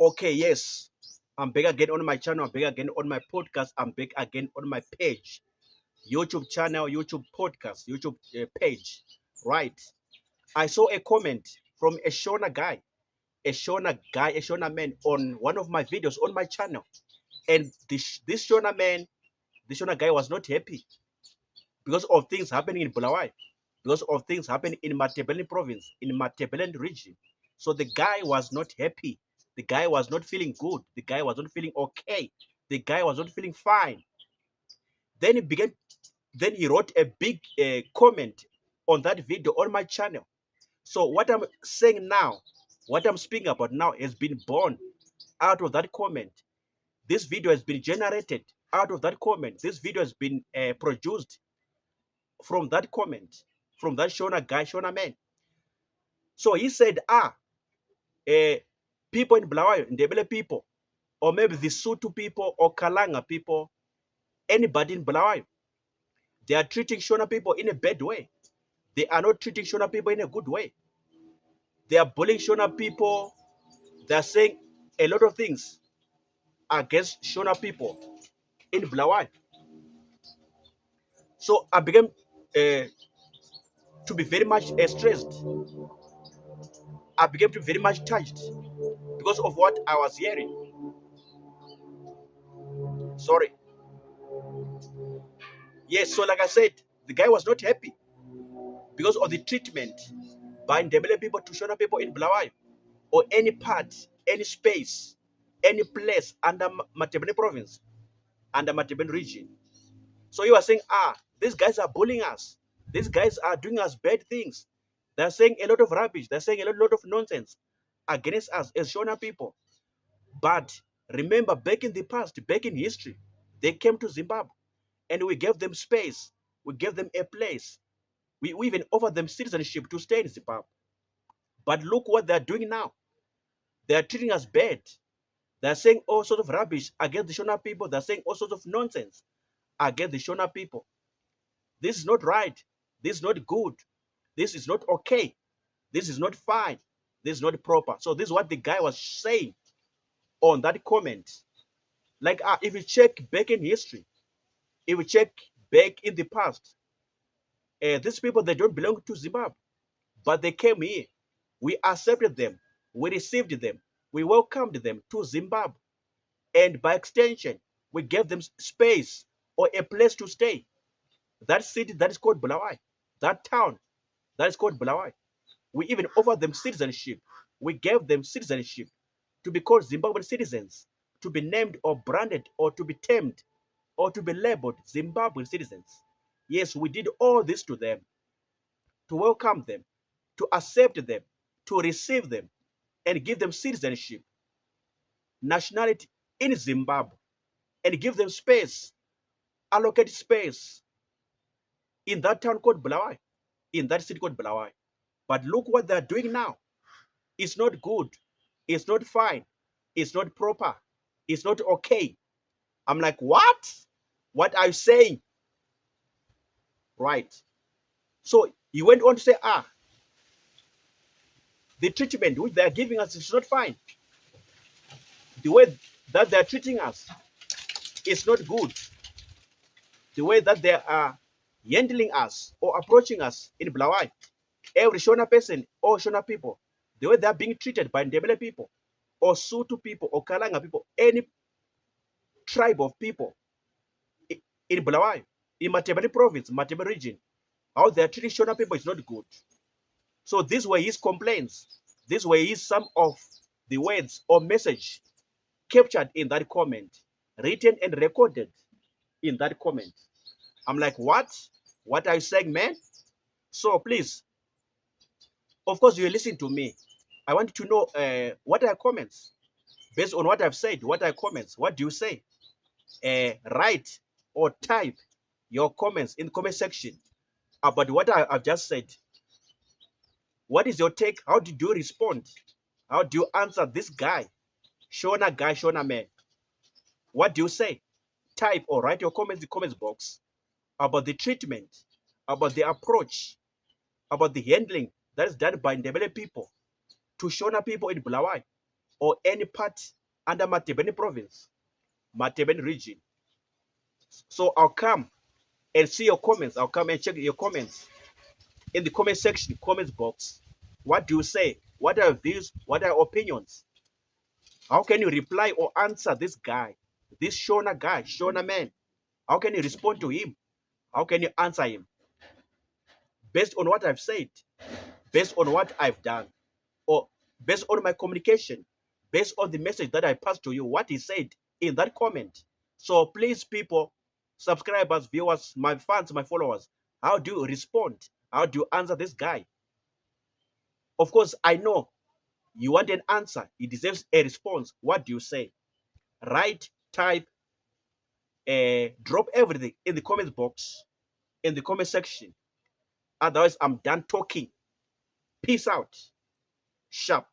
Okay, yes. I'm back again on my channel. I'm back again on my podcast. I'm back again on my page. YouTube channel, YouTube podcast, YouTube page. Right. I saw a comment from a Shona guy, a Shona man on one of my videos on my channel. And this Shona man, this Shona guy was not happy because of things happening in Bulawayo, because of things happening in Ndebele province, in Ndebele region. So the guy was not happy. The guy was not feeling good. The guy was not feeling okay. The guy was not feeling fine. Then he began. Then he wrote a big comment on that video on my channel. So what I'm saying now, what I'm speaking about now, has been born out of that comment. This video has been generated out of that comment. This video has been produced from that comment, from that Shona guy, Shona man. So he said, people in Bulawayo, Ndebele people, or maybe the Sutu people or Kalanga people, anybody in Bulawayo, they are treating Shona people in a bad way. They are not treating Shona people in a good way. They are bullying Shona people. They are saying a lot of things against Shona people in Bulawayo. So I began to be very much stressed. I began to be very much touched because of what I was hearing. Sorry. Yes, so like I said, the guy was not happy because of the treatment by Ndebele people to Shona people in Bulawayo, or any part, any space, any place under Ndebele province, under Ndebele region. So you are saying, these guys are bullying us. These guys are doing us bad things. They're saying a lot of rubbish. They're saying a lot of nonsense against us as Shona people. But remember, back in the past, back in history, they came to Zimbabwe and we gave them space. We gave them a place. We even offered them citizenship to stay in Zimbabwe. But look what they're doing now. They're treating us bad. They're saying all sorts of rubbish against the Shona people. They're saying all sorts of nonsense against the Shona people. This is not right. This is not good. This is not okay. This is not fine. This is not proper. So this is what the guy was saying on that comment. Like, if you check back in history, if you check back in the past, these people, they don't belong to Zimbabwe, but they came here. We accepted them. We received them. We welcomed them to Zimbabwe. And by extension, we gave them space or a place to stay. That city that is called Bulawayo, that town that is called Bulawayo. We even offered them citizenship. We gave them citizenship to be called Zimbabwean citizens, to be named or branded or to be termed or to be labeled Zimbabwean citizens. Yes, we did all this to them, to welcome them, to accept them, to receive them, and give them citizenship, nationality in Zimbabwe, and give them space, allocate space in that town called Bulawayo, in that city called Bulawayo. But look what they're doing now. It's not good. It's not fine. It's not proper. It's not okay. I'm like, what? What are you saying? Right. So he went on to say, the treatment which they are giving us is not fine. The way that they are treating us is not good. The way that they are handling us or approaching us in Bulawayo, every Shona person or Shona people, the way they are being treated by Ndebele people or Sutu people or Kalanga people, any tribe of people in Bulawayo, in Ndebele province, Ndebele region, how they are treating Shona people is not good. So these were his complaints. These were some of the words or message captured in that comment, written and recorded in that comment. I'm like, what? What are you saying, man? So please, of course, you listen to me. I want to know what are your comments based on what I've said. What are your comments? What do you say? Write or type your comments in the comment section about what I've just said. What is your take? How did you respond? How do you answer this guy, Shona man? What do you say? Type or write your comments in the comments box about the treatment, about the approach, about the handling that is done by Ndebele people to Shona people in Bulawayo. or any part under Ndebele province, Ndebele region. So I'll come and see your comments. I'll come and check your comments in the comment section, comments box. What do you say? What are your views? What are your opinions? How can you reply or answer this guy, this Shona guy, Shona man? How can you respond to him? How can you answer him? Based on what I've said, based on what I've done, or based on my communication, based on the message that I passed to you, what he said in that comment. So please, people, subscribers, viewers, my fans, my followers, how do you respond? How do you answer this guy? Of course, I know you want an answer. He deserves a response. What do you say? Write, type, drop everything in the comment box, in the comment section. Otherwise, I'm done talking. Peace out. Sharp.